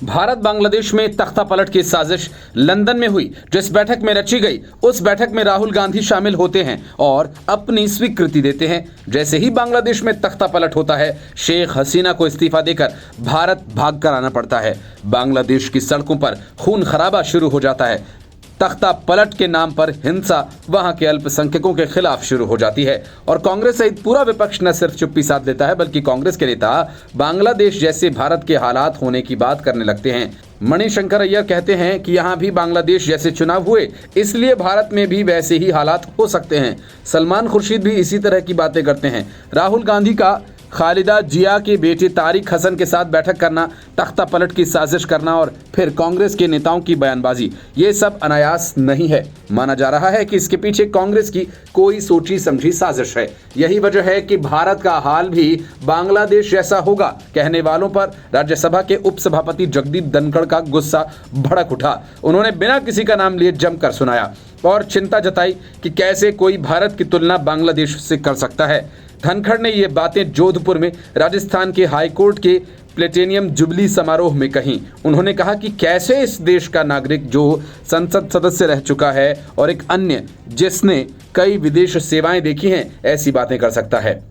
भारत बांग्लादेश में तख्ता पलट की साजिश लंदन में हुई। जिस बैठक में रची गई उस बैठक में राहुल गांधी शामिल होते हैं और अपनी स्वीकृति देते हैं। जैसे ही बांग्लादेश में तख्ता पलट होता है, शेख हसीना को इस्तीफा देकर भारत भाग कर आना पड़ता है। बांग्लादेश की सड़कों पर खून खराबा शुरू हो जाता है। तख्ता पलट के नाम पर हिंसा वहां के अल्पसंख्यकों के खिलाफ शुरू हो जाती है और कांग्रेस सहित पूरा विपक्ष न सिर्फ चुप्पी साध लेता है बल्कि कांग्रेस के नेता बांग्लादेश जैसे भारत के हालात होने की बात करने लगते हैं। मणिशंकर अय्यर कहते हैं कि यहाँ भी बांग्लादेश जैसे चुनाव हुए, इसलिए भारत में भी वैसे ही हालात हो सकते हैं। सलमान खुर्शीद भी इसी तरह की बातें करते हैं। राहुल गांधी का खालिदा जिया के बेटे तारिक हसन के साथ बैठक करना, तख्ता पलट की साजिश करना और फिर कांग्रेस के नेताओं की बयानबाजी, ये सब अनायास नहीं है। माना जा रहा है कि इसके पीछे कांग्रेस की कोई सोची समझी साजिश है। यही वजह है कि भारत का हाल भी बांग्लादेश जैसा होगा कहने वालों पर राज्यसभा के उपसभापति जगदीप धनखड़ का गुस्सा भड़क उठा। उन्होंने बिना किसी का नाम लिए जमकर सुनाया और चिंता जताई कि कैसे कोई भारत की तुलना बांग्लादेश से कर सकता है। धनखड़ ने ये बातें जोधपुर में राजस्थान के हाईकोर्ट के प्लेटिनियम जुबली समारोह में कही। उन्होंने कहा कि कैसे इस देश का नागरिक जो संसद सदस्य रह चुका है और एक अन्य जिसने कई विदेश सेवाएं देखी हैं, ऐसी बातें कर सकता है।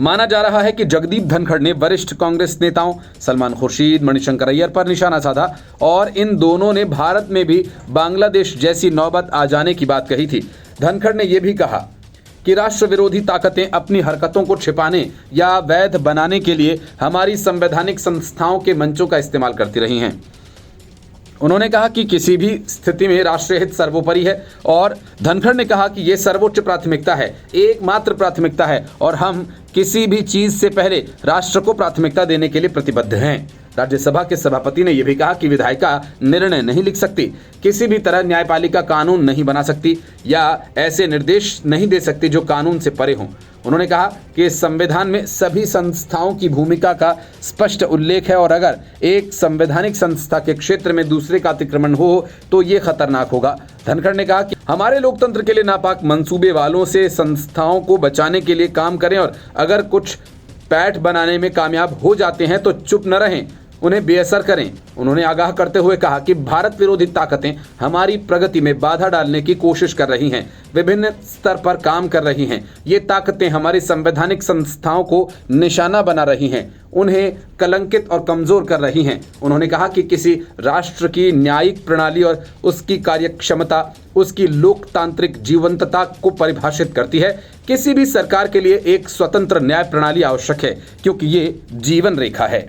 माना जा रहा है कि जगदीप धनखड़ ने वरिष्ठ कांग्रेस नेताओं सलमान खुर्शीद, मणिशंकर अय्यर पर निशाना साधा और इन दोनों ने भारत में भी बांग्लादेश जैसी नौबत आ जाने की बात कही थी। धनखड़ ने यह भी कहा कि राष्ट्र विरोधी ताकतें अपनी हरकतों को छिपाने या वैध बनाने के लिए हमारी संवैधानिक संस्थाओं के मंचों का इस्तेमाल करती रही हैं। उन्होंने कहा कि किसी भी स्थिति में राष्ट्रीय हित सर्वोपरि है और धनखड़ ने कहा कि यह सर्वोच्च प्राथमिकता है, एकमात्र प्राथमिकता है और हम किसी भी चीज से पहले राष्ट्र को प्राथमिकता देने के लिए प्रतिबद्ध हैं। राज्यसभा के सभापति ने यह भी कहा कि विधायिका निर्णय नहीं लिख सकती, किसी भी तरह न्यायपालिका कानून नहीं बना सकती या ऐसे निर्देश नहीं दे सकती जो कानून से परे हों। उन्होंने कहा कि इस संविधान में सभी संस्थाओं की भूमिका का स्पष्ट उल्लेख है और अगर एक संवैधानिक संस्था के क्षेत्र में दूसरे का अतिक्रमण हो तो ये खतरनाक होगा। धनखड़ ने कहा कि हमारे लोकतंत्र के लिए नापाक मंसूबे वालों से संस्थाओं को बचाने के लिए काम करें और अगर कुछ पैठ बनाने में कामयाब हो जाते हैं तो चुप न रहें, उन्हें बेअसर करें। उन्होंने आगाह करते हुए कहा कि भारत विरोधी ताकतें हमारी प्रगति में बाधा डालने की कोशिश कर रही हैं, विभिन्न स्तर पर काम कर रही हैं। ये ताकतें हमारी संवैधानिक संस्थाओं को निशाना बना रही हैं, उन्हें कलंकित और कमजोर कर रही हैं। उन्होंने कहा कि किसी राष्ट्र की न्यायिक प्रणाली और उसकी कार्यक्षमता उसकी लोकतांत्रिक जीवंतता को परिभाषित करती है। किसी भी सरकार के लिए एक स्वतंत्र न्याय प्रणाली आवश्यक है क्योंकि ये जीवन रेखा है।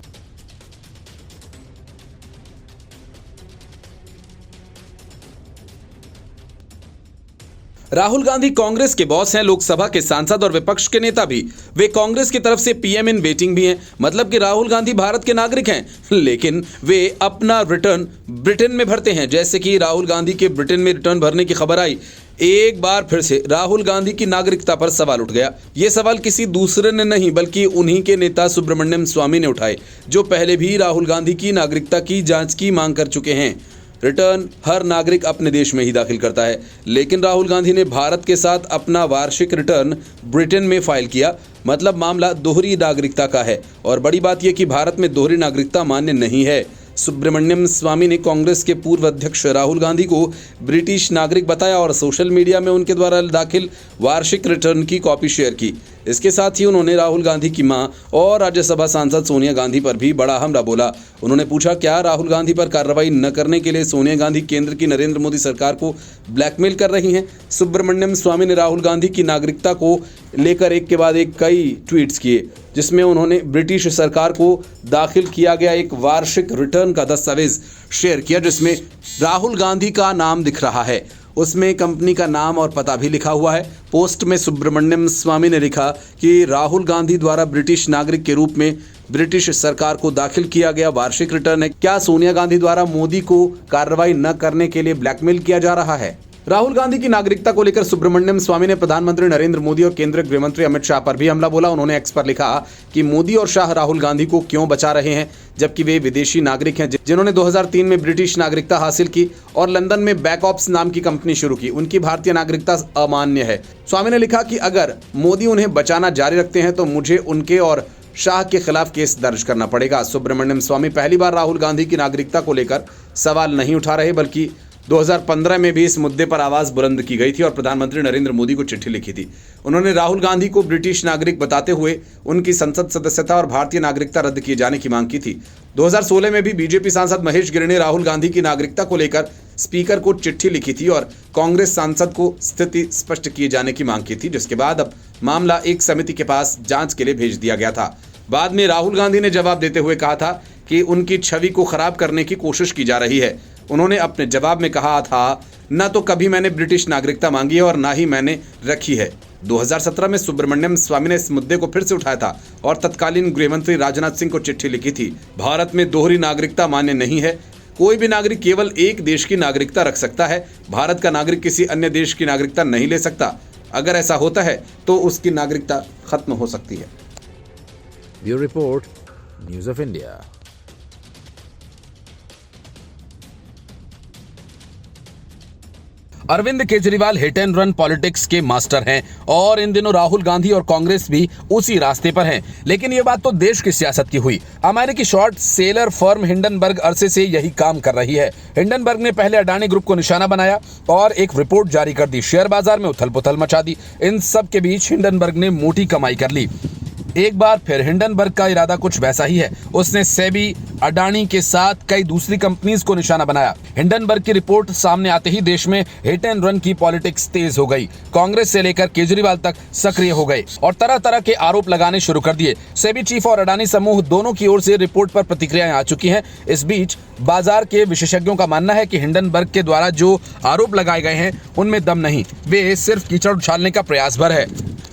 राहुल गांधी कांग्रेस के बॉस हैं, लोकसभा के सांसद और विपक्ष के नेता भी। वे कांग्रेस की तरफ से पीएम इन वेटिंग भी हैं, मतलब कि राहुल गांधी भारत के नागरिक हैं, लेकिन वे अपना रिटर्न ब्रिटेन में भरते हैं। जैसे कि राहुल गांधी के ब्रिटेन में रिटर्न भरने की खबर आई, एक बार फिर से राहुल गांधी की नागरिकता पर सवाल उठ गया। ये सवाल किसी दूसरे ने नहीं बल्कि उन्हीं के नेता सुब्रमण्यम स्वामी ने उठाए, जो पहले भी राहुल गांधी की नागरिकता की जांच की मांग कर चुके हैं। रिटर्न हर नागरिक अपने देश में ही दाखिल करता है, लेकिन राहुल गांधी ने भारत के साथ अपना वार्षिक रिटर्न ब्रिटेन में फाइल किया, मतलब मामला दोहरी नागरिकता का है। और बड़ी बात यह कि भारत में दोहरी नागरिकता मान्य नहीं है। सुब्रमण्यम स्वामी ने कांग्रेस के पूर्व अध्यक्ष राहुल गांधी को ब्रिटिश नागरिक बताया और सोशल मीडिया में उनके द्वारा दाखिल वार्षिक रिटर्न की कॉपी शेयर की। इसके साथ ही उन्होंने राहुल गांधी की मां और राज्यसभा सांसद सोनिया गांधी पर भी बड़ा हमला बोला। उन्होंने पूछा, क्या राहुल गांधी पर कार्रवाई न करने के लिए सोनिया गांधी केंद्र की नरेंद्र मोदी सरकार को ब्लैकमेल कर रही हैं? सुब्रमण्यम स्वामी ने राहुल गांधी की नागरिकता को लेकर एक के बाद एक कई ट्वीट्स किए, जिसमें उन्होंने ब्रिटिश सरकार को दाखिल किया गया एक वार्षिक रिटर्न का दस्तावेज शेयर किया, जिसमें राहुल गांधी का नाम दिख रहा है। उसमें कंपनी का नाम और पता भी लिखा हुआ है। पोस्ट में सुब्रमण्यम स्वामी ने लिखा कि राहुल गांधी द्वारा ब्रिटिश नागरिक के रूप में ब्रिटिश सरकार को दाखिल किया गया वार्षिक रिटर्न है। क्या सोनिया गांधी द्वारा मोदी को कार्रवाई न करने के लिए ब्लैकमेल किया जा रहा है? राहुल गांधी की नागरिकता को लेकर सुब्रमण्यम स्वामी ने प्रधानमंत्री नरेंद्र मोदी और केंद्रीय गृह मंत्री अमित शाह पर भी हमला बोला। उन्होंने एक्स पर लिखा कि मोदी और शाह राहुल गांधी को क्यों बचा रहे हैं, जबकि वे विदेशी नागरिक हैं जिन्होंने 2003 में ब्रिटिश नागरिकता हासिल की और लंदन में बैकऑप्स नाम की कंपनी शुरू की। उनकी भारतीय नागरिकता अमान्य है। स्वामी ने लिखा कि अगर मोदी उन्हें बचाना जारी रखते हैं तो मुझे उनके और शाह के खिलाफ केस दर्ज करना पड़ेगा। सुब्रमण्यम स्वामी पहली बार राहुल गांधी की नागरिकता को लेकर सवाल नहीं उठा रहे, बल्कि 2015 में भी इस मुद्दे पर आवाज बुलंद की गई थी और प्रधानमंत्री नरेंद्र मोदी को चिट्ठी लिखी थी। उन्होंने राहुल गांधी को ब्रिटिश नागरिक बताते हुए उनकी संसद सदस्यता और भारतीय नागरिकता रद्द किए जाने की मांग की थी। 2016 में भी बीजेपी सांसद महेश गिरी ने राहुल गांधी की नागरिकता को लेकर स्पीकर को चिट्ठी लिखी थी और कांग्रेस सांसद को स्थिति स्पष्ट किए जाने की मांग की थी, जिसके बाद अब मामला एक समिति के पास जांच के लिए भेज दिया गया था। बाद में राहुल गांधी ने जवाब देते हुए कहा था कि उनकी छवि को खराब करने की कोशिश की जा रही है। उन्होंने अपने जवाब में कहा था, न तो कभी मैंने ब्रिटिश नागरिकता मांगी है और ना ही मैंने रखी है। 2017 में सुब्रमण्यम स्वामी ने इस मुद्दे को फिर से उठाया था और तत्कालीन गृहमंत्री राजनाथ सिंह को चिट्ठी लिखी थी। भारत में दोहरी नागरिकता मान्य नहीं है। कोई भी नागरिक केवल एक देश की नागरिकता रख सकता है। भारत का नागरिक किसी अन्य देश की नागरिकता नहीं ले सकता। अगर ऐसा होता है तो उसकी नागरिकता खत्म हो सकती है। Bureau report, news of India. Arvind Kejriwal hit and run politics के मास्टर हैं और इन दिनों राहुल गांधी और कांग्रेस भी उसी रास्ते पर हैं। लेकिन ये बात तो देश की सियासत की हुई। अमेरिकी शॉर्ट सेलर फर्म हिंडनबर्ग अरसे से यही काम कर रही है। हिंडनबर्ग ने पहले अडानी ग्रुप को निशाना बनाया और एक रिपोर्ट जारी कर दी। शेयर बाजार में उथल पुथल मचा दी। इन सब के बीच हिंडनबर्ग ने मोटी कमाई कर ली। एक बार फिर हिंडनबर्ग का इरादा कुछ वैसा ही है। उसने सेबी, अडानी के साथ कई दूसरी कंपनीज को निशाना बनाया। हिंडनबर्ग की रिपोर्ट सामने आते ही देश में हिट एंड रन की पॉलिटिक्स तेज हो गई। कांग्रेस से लेकर केजरीवाल तक सक्रिय हो गए और तरह तरह के आरोप लगाने शुरू कर दिए। सेबी चीफ और अडानी समूह दोनों की ओर से रिपोर्ट पर प्रतिक्रियाएं आ चुकी हैं। इस बीच बाजार के विशेषज्ञों का मानना है कि हिंडनबर्ग के द्वारा जो आरोप लगाए गए हैं उनमें दम नहीं, वे सिर्फ कीचड़ उछालने का प्रयास भर है।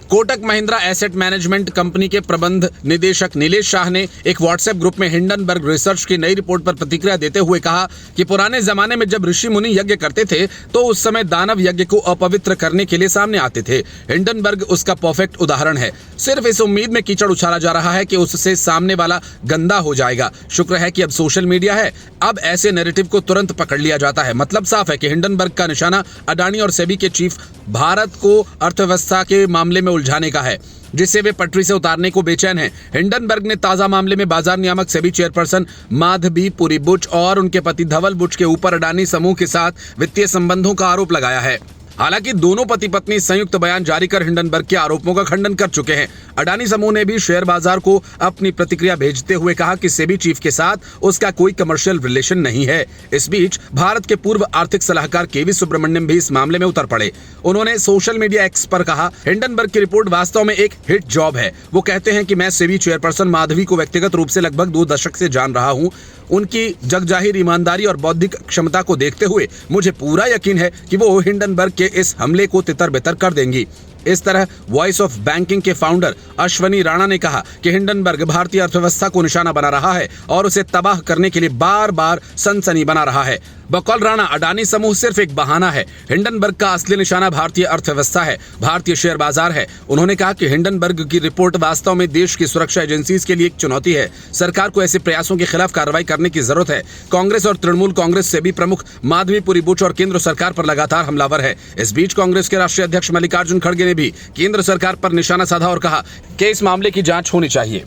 Kotak Mahindra asset management company के प्रबंध निदेशक नीलेश शाह ने एक व्हाट्सएप ग्रुप में हिंडनबर्ग रिसर्च की नई रिपोर्ट पर प्रतिक्रिया देते हुए कहा कि पुराने जमाने में जब ऋषि मुनि यज्ञ करते थे तो उस समय दानव यज्ञ को अपवित्र करने के लिए सामने आते थे। हिंडनबर्ग उसका परफेक्ट उदाहरण है। सिर्फ इस उम्मीद में कीचड़ उछाला जा रहा है कि उससे सामने वाला गंदा हो जाएगा। शुक्र है कि अब सोशल मीडिया है, अब ऐसे नैरेटिव को तुरंत पकड़ लिया जाता है। मतलब साफ है कि हिंडनबर्ग का निशाना अडानी और सेबी के चीफ भारत को अर्थव्यवस्था के मामले में उलझाने का है, जिससे वे पटरी से उतारने को बेचैन हैं। हिंडनबर्ग ने ताजा मामले में बाजार नियामक सेबी चेयरपर्सन माधवीपुरी बुच और उनके पति धवल बुच के ऊपर अडानी समूह के साथ वित्तीय संबंधों का आरोप लगाया है। हालांकि दोनों पति पत्नी संयुक्त बयान जारी कर हिंडनबर्ग के आरोपों का खंडन कर चुके हैं। अडानी समूह ने भी शेयर बाजार को अपनी प्रतिक्रिया भेजते हुए कहा कि सेबी चीफ के साथ उसका कोई कमर्शियल रिलेशन नहीं है। इस बीच भारत के पूर्व आर्थिक सलाहकार केवी सुब्रमण्यम भी इस मामले में उतर पड़े। उन्होंने सोशल मीडिया एक्स पर कहा, हिंडनबर्ग की रिपोर्ट वास्तव में एक हिट जॉब है। वो कहते हैं कि मैं सेबी चेयरपर्सन माधवी को व्यक्तिगत रूप से लगभग 2 दशक से जान रहा हूँ। उनकी जगजाहिर ईमानदारी और बौद्धिक क्षमता को देखते हुए मुझे पूरा यकीन है कि वो हिंडनबर्ग के इस हमले को तितर बितर कर देंगी। इस तरह वॉइस ऑफ बैंकिंग के फाउंडर अश्वनी राणा ने कहा कि हिंडनबर्ग भारतीय अर्थव्यवस्था को निशाना बना रहा है और उसे तबाह करने के लिए बार बार सनसनी बना रहा है। बकौल राणा, अडानी समूह सिर्फ एक बहाना है। हिंडनबर्ग का असली निशाना भारतीय अर्थव्यवस्था है, भारतीय शेयर बाजार है। उन्होंने कहा कि हिंडनबर्ग की रिपोर्ट वास्तव में देश की सुरक्षा एजेंसीज के लिए एक चुनौती है। सरकार को ऐसे प्रयासों के खिलाफ कार्रवाई करने की जरूरत है। कांग्रेस और तृणमूल कांग्रेस से भी प्रमुख माधवीपुरी बुच और केंद्र सरकार पर लगातार हमलावर है। इस बीच कांग्रेस के राष्ट्रीय अध्यक्ष मल्लिकार्जुन खड़गे ने भी केंद्र सरकार पर निशाना साधा और कहा कि इस मामले की जांच होनी चाहिए।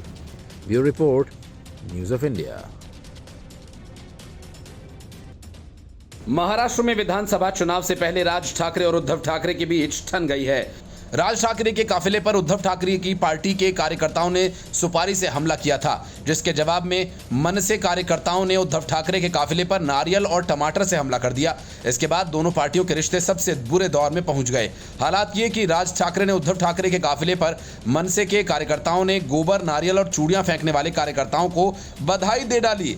Bureau report, news of India. Maharashtra में विधानसभा चुनाव से पहले राज ठाकरे और उद्धव ठाकरे के बीच ठन गई है। राज ठाकरे के काफिले पर उद्धव ठाकरे की पार्टी के कार्यकर्ताओं ने सुपारी से हमला किया था, जिसके जवाब में मनसे कार्यकर्ताओं ने उद्धव ठाकरे के काफिले पर नारियल और टमाटर से हमला कर दिया। इसके बाद दोनों पार्टियों के रिश्ते सबसे बुरे दौर में पहुंच गए। हालात ये कि राज ठाकरे ने उद्धव ठाकरे के काफिले पर मनसे के कार्यकर्ताओं ने गोबर, नारियल और चूड़ियां फेंकने वाले कार्यकर्ताओं को बधाई दे डाली।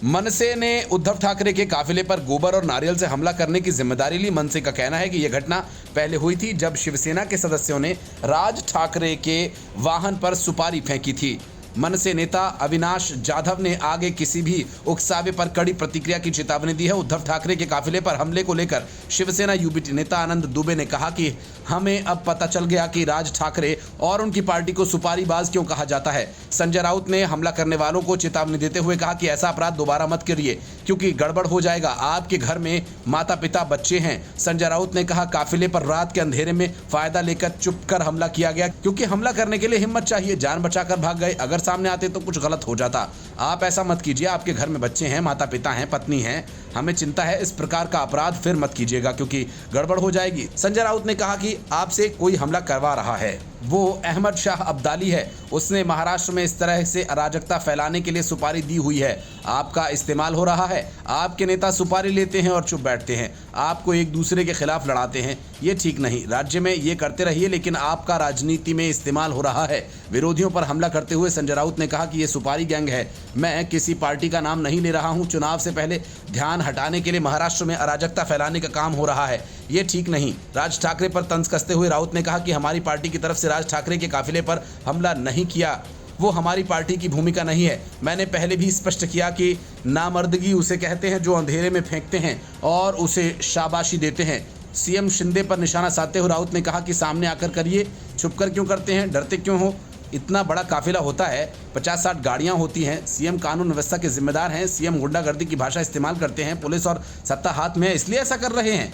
मनसे ने उद्धव ठाकरे के काफिले पर गोबर और नारियल से हमला करने की जिम्मेदारी ली। मनसे का कहना है कि यह घटना पहले हुई थी जब शिवसेना के सदस्यों ने राज ठाकरे के वाहन पर सुपारी फेंकी थी। मनसे नेता अविनाश जाधव ने आगे किसी भी उकसावे पर कड़ी प्रतिक्रिया की चेतावनी दी है। उद्धव ठाकरे के काफिले पर हमले को लेकर शिवसेना यूबीटी नेता आनंद दुबे ने कहा कि हमें अब पता चल गया कि राज ठाकरे और उनकी पार्टी को सुपारीबाज क्यों कहा जाता है। संजय राउत ने हमला करने वालों को चेतावनी देते हुए कहा कि ऐसा अपराध दोबारा मत करिए क्योंकि गड़बड़ हो जाएगा। आपके घर में माता पिता बच्चे हैं। संजय राउत ने कहा काफिले पर रात के अंधेरे में फायदा लेकर चुप कर हमला किया गया क्योंकि हमला करने के लिए हिम्मत चाहिए। जान बचाकर भाग गए, अगर सामने आते तो कुछ गलत हो जाता। आप ऐसा मत कीजिए, आपके घर में बच्चे हैं, माता पिता हैं, पत्नी है, हमें चिंता है। इस प्रकार का अपराध फिर मत कीजिएगा क्योंकि गड़बड़ हो जाएगी। संजय राउत ने कहा कि आपसे कोई हमला करवा रहा है वो अहमद शाह अब्दाली है। उसने महाराष्ट्र में इस तरह से अराजकता फैलाने के लिए सुपारी दी हुई है। आपका इस्तेमाल हो रहा है। आपके नेता सुपारी लेते हैं और चुप बैठते हैं, आपको एक दूसरे के खिलाफ लड़ाते हैं। ये ठीक नहीं। राज्य में ये करते रहिए, लेकिन आपका राजनीति में इस्तेमाल हो रहा है। विरोधियों पर हमला करते हुए संजय राउत ने कहा कि ये सुपारी गैंग है। मैं किसी पार्टी का नाम नहीं ले रहा हूं। चुनाव से पहले ध्यान हटाने के लिए महाराष्ट्र में अराजकता फैलाने का काम हो रहा है, ये ठीक नहीं। राज ठाकरे पर तंज कसते हुए राउत ने कहा कि हमारी पार्टी की तरफ से राज ठाकरे के काफिले पर हमला नहीं किया, वो हमारी पार्टी की भूमिका नहीं है। मैंने पहले भी स्पष्ट किया कि नामर्दगी उसे कहते हैं जो अंधेरे में फेंकते हैं और उसे शाबाशी देते हैं। सीएम शिंदे पर निशाना साधते हुए राउत ने कहा कि सामने आकर करिए, छुपकर क्यों करते हैं, डरते क्यों हो। इतना बड़ा काफिला होता है, 50-60 गाड़ियां होती हैं। सीएम कानून व्यवस्था के जिम्मेदार हैं। सीएम गुंडागर्दी की भाषा इस्तेमाल करते हैं। पुलिस और सत्ता हाथ में है, इसलिए ऐसा कर रहे हैं।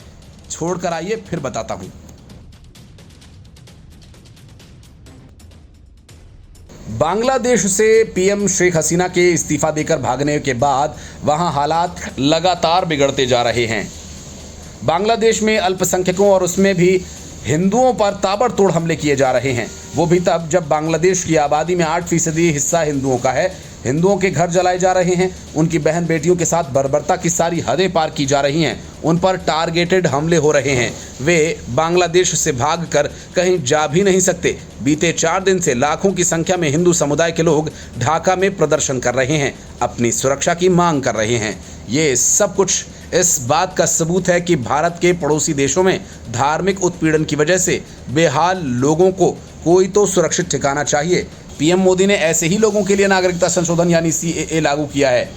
छोड़कर आइए, फिर बताता हूं। बांग्लादेश से पीएम शेख हसीना के इस्तीफा देकर भागने के बाद वहां हालात लगातार बिगड़ते जा रहे हैं। बांग्लादेश में अल्पसंख्यकों और उसमें भी हिंदुओं पर ताबड़तोड़ हमले किए जा रहे हैं, वो भी तब जब बांग्लादेश की आबादी में 8% हिस्सा हिंदुओं का है। हिंदुओं के घर जलाए जा रहे हैं, उनकी बहन बेटियों के साथ बर्बरता की सारी हदें पार की जा रही हैं, उन पर टारगेटेड हमले हो रहे हैं। वे बांग्लादेश से भागकर कहीं जा भी नहीं सकते। बीते 4 दिन से लाखों की संख्या में हिंदू समुदाय के लोग ढाका में प्रदर्शन कर रहे हैं, अपनी सुरक्षा की मांग कर रहे हैं। ये सब कुछ इस बात का सबूत है कि भारत के पड़ोसी देशों में धार्मिक उत्पीड़न की वजह से बेहाल लोगों को कोई तो सुरक्षित ठिकाना चाहिए। पीएम मोदी ने ऐसे ही लोगों के लिए नागरिकता संशोधन यानी सीएए लागू किया है,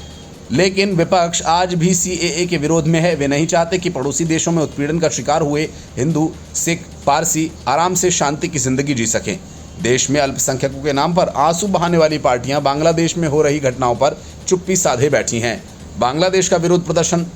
लेकिन विपक्ष आज भी सीएए के विरोध में है। वे नहीं चाहते कि पड़ोसी देशों में उत्पीड़न का शिकार हुए हिंदू, सिख, पारसी आराम से शांति की जिंदगी जी सकें। देश में अल्पसंख्यकों के नाम पर आंसू बहाने वाली पार्टियां बांग्लादेश में हो रही घटनाओं पर चुप्पी साधे बैठी हैं। बांग्लादेश का विरोध प्रदर्शन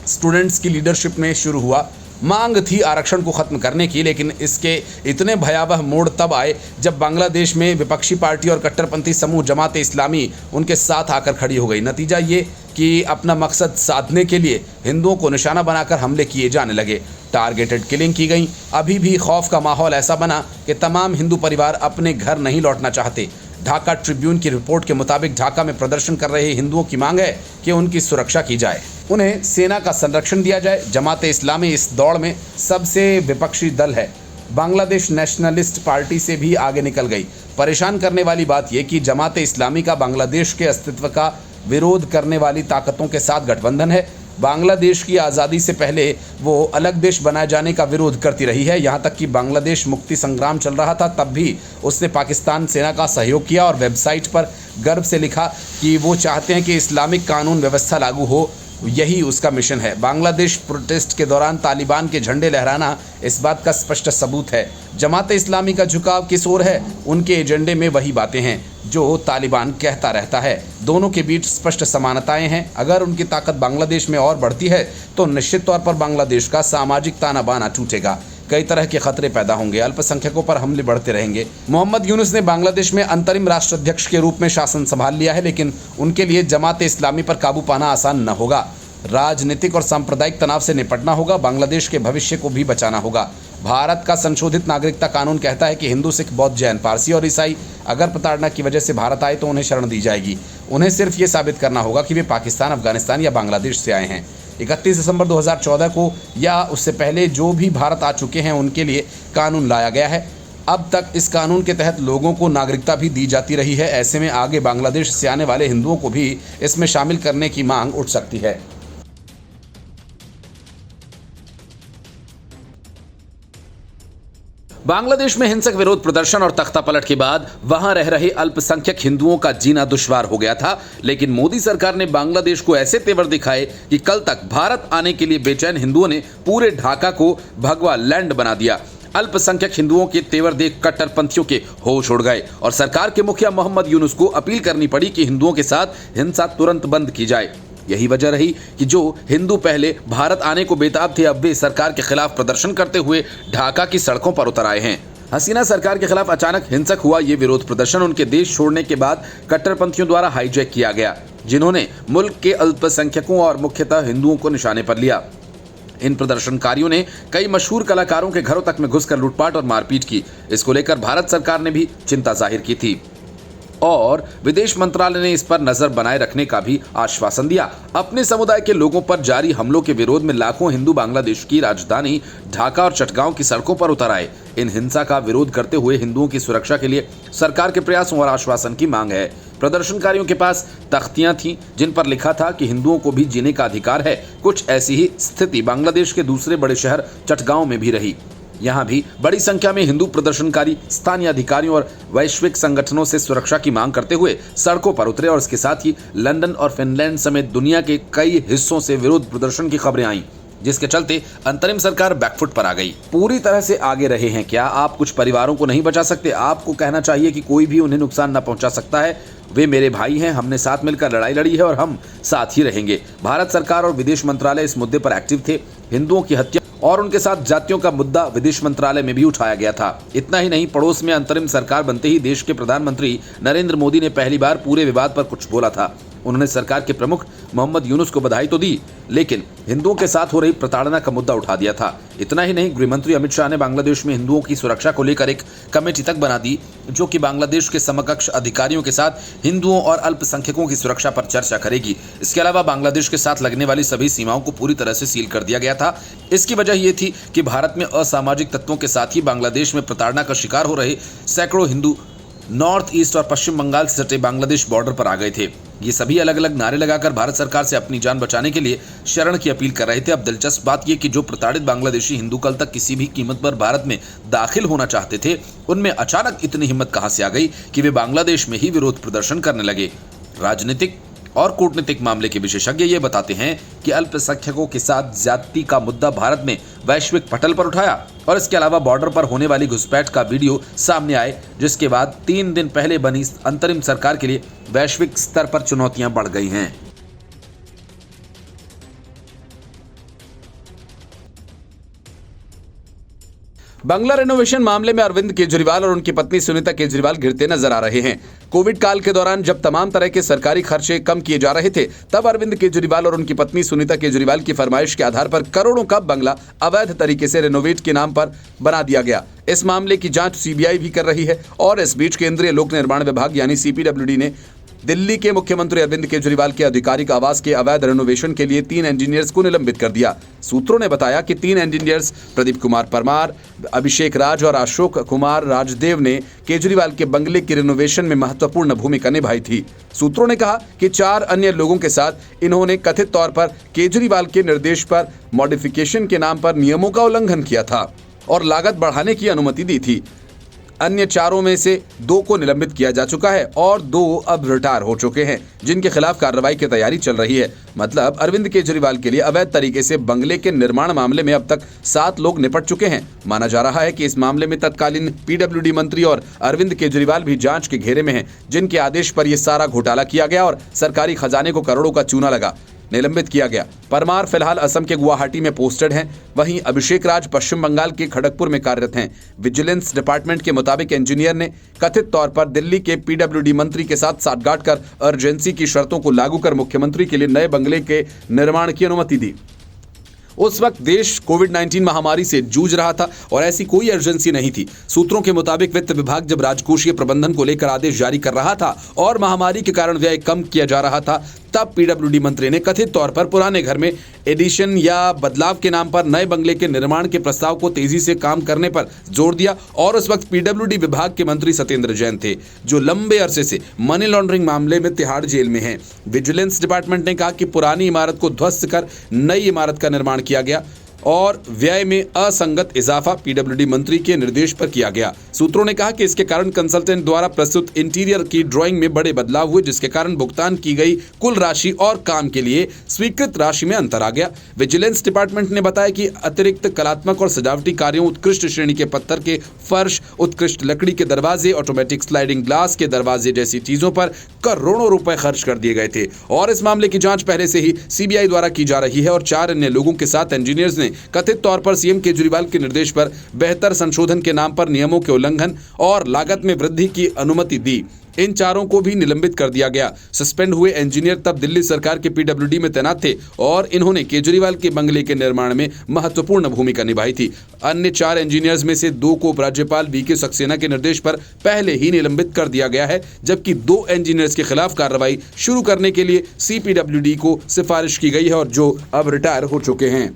स्टूडेंट्स की लीडरशिप में शुरू हुआ। मांग थी आरक्षण को खत्म करने की, लेकिन इसके इतने भयावह मोड़ तब आए जब बांग्लादेश में विपक्षी पार्टी और कट्टरपंथी समूह जमाते इस्लामी उनके साथ आकर खड़ी हो गई। नतीजा ये कि अपना मकसद साधने के लिए हिंदुओं को निशाना बनाकर हमले किए जाने लगे, टारगेटेड किलिंग की गई। अभी भी खौफ का माहौल ऐसा बना कि तमाम हिंदू परिवार अपने घर नहीं लौटना चाहते। ढाका ट्रिब्यून की रिपोर्ट के मुताबिक ढाका में प्रदर्शन कर रहे हिंदुओं की मांग है कि उनकी सुरक्षा की जाए, उन्हें सेना का संरक्षण दिया जाए। जमाते इस्लामी इस दौड़ में सबसे विपक्षी दल है। बांग्लादेश नेशनलिस्ट पार्टी से भी आगे निकल गई। परेशान करने वाली बात यह कि जमाते इस्लामी का बांग्लादेश के अस्तित्व का विरोध करने वाली ताकतों के साथ गठबंधन है। बांग्लादेश की आज़ादी से पहले वो अलग देश बनाए जाने का विरोध करती रही है। यहाँ तक कि बांग्लादेश मुक्ति संग्राम चल रहा था तब भी उसने पाकिस्तान सेना का सहयोग किया और वेबसाइट पर गर्व से लिखा कि वो चाहते हैं कि इस्लामिक कानून व्यवस्था लागू हो, यही उसका मिशन है। बांग्लादेश प्रोटेस्ट के दौरान तालिबान के झंडे लहराना इस बात का स्पष्ट सबूत है। जमाते इस्लामी का झुकाव किस ओर है, उनके एजेंडे में वही बातें हैं जो तालिबान कहता रहता है। दोनों के बीच स्पष्ट समानताएं हैं। अगर उनकी ताकत बांग्लादेश में और बढ़ती है तो निश्चित तौर पर बांग्लादेश का सामाजिक ताना बाना टूटेगा, कई तरह के खतरे पैदा होंगे, अल्पसंख्यकों पर हमले बढ़ते रहेंगे। मोहम्मद यूनुस ने बांग्लादेश में अंतरिम राष्ट्राध्यक्ष के रूप में शासन संभाल लिया है, लेकिन उनके लिए जमाते इस्लामी पर काबू पाना आसान न होगा। राजनीतिक और सांप्रदायिक तनाव से निपटना होगा, बांग्लादेश के भविष्य को भी बचाना होगा। भारत का संशोधित नागरिकता कानून कहता है कि हिंदू, सिख, बौद्ध, जैन, पारसी और ईसाई अगर प्रताड़ना की वजह से भारत आए तो उन्हें शरण दी जाएगी। उन्हें सिर्फ ये साबित करना होगा कि वे पाकिस्तान, अफगानिस्तान या बांग्लादेश से आए हैं। 31 दिसंबर 2014 को या उससे पहले जो भी भारत आ चुके हैं उनके लिए कानून लाया गया है। अब तक इस कानून के तहत लोगों को नागरिकता भी दी जाती रही है। ऐसे में आगे बांग्लादेश से आने वाले हिंदुओं को भी इसमें शामिल करने की मांग उठ सकती है। बांग्लादेश में हिंसक विरोध प्रदर्शन और तख्तापलट के बाद वहां रह रहे अल्पसंख्यक हिंदुओं का जीना दुश्वार हो गया था, लेकिन मोदी सरकार ने बांग्लादेश को ऐसे तेवर दिखाए कि कल तक भारत आने के लिए बेचैन हिंदुओं ने पूरे ढाका को भगवा लैंड बना दिया। अल्पसंख्यक हिंदुओं के तेवर देख कट्टरपंथियों के होश उड़ गए और सरकार के मुखिया मोहम्मद यूनुस को अपील करनी पड़ी कि हिंदुओं के साथ हिंसा तुरंत बंद की जाए। यही वजह रही कि जो हिंदू पहले भारत आने को बेताब थे, अब वे सरकार के खिलाफ प्रदर्शन करते हुए ढाका की सड़कों पर उतर आए हैं। हसीना सरकार के खिलाफ अचानक हिंसक हुआ ये विरोध प्रदर्शन उनके देश छोड़ने के बाद कट्टरपंथियों द्वारा हाईजैक किया गया, जिन्होंने मुल्क के अल्पसंख्यकों और मुख्यतः हिंदुओं को निशाने पर लिया। इन प्रदर्शनकारियों ने कई मशहूर कलाकारों के घरों तक में घुसकर लूटपाट और मारपीट की। इसको लेकर भारत सरकार ने भी चिंता जाहिर की थी और विदेश मंत्रालय ने इस पर नजर बनाए रखने का भी आश्वासन दिया। अपने समुदाय के लोगों पर जारी हमलों के विरोध में लाखों हिंदू बांग्लादेश की राजधानी ढाका और चटगांव की सड़कों पर उतर आए। इन हिंसा का विरोध करते हुए हिंदुओं की सुरक्षा के लिए सरकार के प्रयासों और आश्वासन की मांग है। प्रदर्शनकारियों के पास तख्तियां थीं जिन पर लिखा था कि हिंदुओं को भी जीने का अधिकार है। कुछ ऐसी ही स्थिति बांग्लादेश के दूसरे बड़े शहर चटगांव में भी रही। यहाँ भी बड़ी संख्या में हिंदू प्रदर्शनकारी स्थानीय अधिकारियों और वैश्विक संगठनों से सुरक्षा की मांग करते हुए सड़कों पर उतरे और इसके साथ ही लंदन और फिनलैंड समेत दुनिया के कई हिस्सों से विरोध प्रदर्शन की खबरें आईं, जिसके चलते अंतरिम सरकार बैकफुट पर आ गई। पूरी तरह से आगे रहे हैं क्या? आप कुछ परिवारों को नहीं बचा सकते? आपको कहना चाहिए कि कोई भी उन्हें नुकसान न पहुंचा सकता है। वे मेरे भाई हैं, हमने साथ मिलकर लड़ाई लड़ी है और हम साथ ही रहेंगे। भारत सरकार और विदेश मंत्रालय इस मुद्दे पर एक्टिव थे। हिंदुओं की हत्या और उनके साथ जातियों का मुद्दा विदेश मंत्रालय में भी उठाया गया था। इतना ही नहीं, पड़ोस में अंतरिम सरकार बनते ही देश के प्रधानमंत्री नरेंद्र मोदी ने पहली बार पूरे विवाद पर कुछ बोला था। उन्होंने सरकार के प्रमुख मोहम्मद यूनुस को बधाई तो दी, लेकिन हिंदुओं के साथ हो रही प्रताड़ना का मुद्दा उठा दिया था। इतना ही नहीं, गृहमंत्री अमित शाह ने बांग्लादेश में हिंदुओं की सुरक्षा को लेकर एक कमेटी तक बना दी, जो कि बांग्लादेश के समकक्ष अधिकारियों के साथ हिंदुओं और अल्पसंख्यकों की सुरक्षा पर चर्चा करेगी। इसके अलावा बांग्लादेश के साथ लगने वाली सभी सीमाओं को पूरी तरह से सील कर दिया गया था। इसकी वजह यह थी कि भारत में असामाजिक तत्वों के साथ ही बांग्लादेश में प्रताड़ना का शिकार हो रहे सैकड़ों हिंदू नॉर्थ ईस्ट और पश्चिम बंगाल से सटे बांग्लादेश बॉर्डर पर आ गए थे। ये सभी अलग अलग नारे लगाकर भारत सरकार से अपनी जान बचाने के लिए शरण की अपील कर रहे थे। अब दिलचस्प बात यह कि जो प्रताड़ित बांग्लादेशी हिंदू कल तक किसी भी कीमत पर भारत में दाखिल होना चाहते थे, उनमें अचानक इतनी हिम्मत कहां से आ गई कि वे बांग्लादेश में ही विरोध प्रदर्शन करने लगे। राजनीतिक और कूटनीतिक मामले के विशेषज्ञ ये बताते हैं कि अल्पसंख्यकों के साथ ज्यादती का मुद्दा भारत ने वैश्विक पटल पर उठाया और इसके अलावा बॉर्डर पर होने वाली घुसपैठ का वीडियो सामने आए, जिसके बाद 3 दिन पहले बनी अंतरिम सरकार के लिए वैश्विक स्तर पर चुनौतियां बढ़ गई हैं। बंगला रेनोवेशन मामले में अरविंद केजरीवाल और उनकी पत्नी सुनीता केजरीवाल घिरते नजर आ रहे हैं। कोविड काल के दौरान जब तमाम तरह के सरकारी खर्चे कम किए जा रहे थे, तब अरविंद केजरीवाल और उनकी पत्नी सुनीता केजरीवाल की फरमाइश के आधार पर करोड़ों का बंगला अवैध तरीके से रेनोवेट के नाम पर बना दिया गया। इस मामले की जांच सीबीआई भी कर रही है और इस बीच केंद्रीय लोक निर्माण विभाग यानी सीपीडब्ल्यूडी ने दिल्ली के मुख्यमंत्री अरविंद केजरीवाल के आधिकारिक आवास के अवैध रेनोवेशन के लिए 3 इंजीनियर्स को निलंबित कर दिया। सूत्रों ने बताया कि 3 इंजीनियर्स प्रदीप कुमार परमार, अभिषेक राज और अशोक कुमार राजदेव ने केजरीवाल के बंगले की रेनोवेशन में महत्वपूर्ण भूमिका निभाई थी। सूत्रों ने कहा कि 4 अन्य लोगों के साथ इन्होंने कथित तौर पर केजरीवाल के निर्देश पर मॉडिफिकेशन के नाम पर नियमों का उल्लंघन किया था और लागत बढ़ाने की अनुमति दी थी। अन्य 4 में से 2 को निलंबित किया जा चुका है और 2 अब रिटायर हो चुके हैं, जिनके खिलाफ कार्रवाई की तैयारी चल रही है। मतलब अरविंद केजरीवाल के लिए अवैध तरीके से बंगले के निर्माण मामले में अब तक 7 लोग निपट चुके हैं। माना जा रहा है कि इस मामले में तत्कालीन पीडब्ल्यूडी मंत्री और अरविंद केजरीवाल भी जांच के घेरे में हैं, जिनके आदेश पर यह सारा घोटाला किया गया और सरकारी खजाने को करोड़ों का चूना लगा। निलंबित किया गया। परमार फिलहाल असम के गुवाहाटी में पोस्टेड हैं, वहीं अभिषेक राज पश्चिम बंगाल के खड़गपुर में कार्यरत हैं। विजिलेंस डिपार्टमेंट के मुताबिक इंजीनियर ने कथित तौर पर दिल्ली के पीडब्ल्यूडी मंत्री के साथ साठगांठ कर अर्जेंसी की शर्तों को लागू कर मुख्यमंत्री के लिए नए बंगले के निर्माण की अनुमति दी। उस वक्त देश कोविड-19 महामारी से जूझ रहा था और ऐसी कोई अर्जेंसी नहीं थी। सूत्रों के मुताबिक वित्त विभाग जब राजकोषीय प्रबंधन को लेकर आदेश जारी कर रहा था और महामारी के कारण व्यय कम किया जा रहा था, तब पीडब्ल्यूडी मंत्री ने कथित तौर पर पुराने घर में एडिशन या बदलाव के नाम पर नए बंगले के निर्माण के प्रस्ताव को तेजी से काम करने पर जोर दिया। और उस वक्त पीडब्ल्यूडी विभाग के मंत्री सत्येंद्र जैन थे, जो लंबे अरसे से मनी लॉन्ड्रिंग मामले में तिहाड़ जेल में हैं। विजिलेंस डिपार्टमेंट ने कहा कि पुरानी इमारत को ध्वस्त कर नई इमारत का निर्माण किया गया। और व्यय में असंगत इजाफा पीडब्ल्यूडी मंत्री के निर्देश पर किया गया। सूत्रों ने कहा कि इसके कारण कंसल्टेंट द्वारा प्रस्तुत इंटीरियर की ड्राइंग में बड़े बदलाव हुए, जिसके कारण भुगतान की गई कुल राशि और काम के लिए स्वीकृत राशि में अंतर आ गया। विजिलेंस डिपार्टमेंट ने बताया कि अतिरिक्त कलात्मक और सजावटी कार्यों, उत्कृष्ट श्रेणी के पत्थर के फर्श, उत्कृष्ट लकड़ी के दरवाजे, ऑटोमेटिक स्लाइडिंग ग्लास के दरवाजे जैसी चीजों पर करोड़ों रुपए खर्च कर दिए गए थे और इस मामले की जांच पहले से ही सीबीआई द्वारा की जा रही है और 4 अन्य लोगों के साथ इंजीनियर्स ने कथित तौर पर सीएम केजरीवाल के निर्देश पर बेहतर संशोधन के नाम पर नियमों के उल्लंघन और लागत में वृद्धि की अनुमति दी। इन 4 को भी निलंबित कर दिया गया। सस्पेंड हुए इंजीनियर तब दिल्ली सरकार के पीडब्ल्यूडी में तैनात थे और इन्होंने केजरीवाल के बंगले के निर्माण में महत्वपूर्ण भूमिका निभाई थी। अन्य 4 इंजीनियर्स में से 2 को राज्यपाल वीके सक्सेना के निर्देश पर पहले ही निलंबित कर दिया गया है, जबकि 2 इंजीनियर्स के खिलाफ कार्रवाई शुरू करने के लिए सीपीडब्ल्यूडी को सिफारिश की गई है और जो अब रिटायर हो चुके हैं।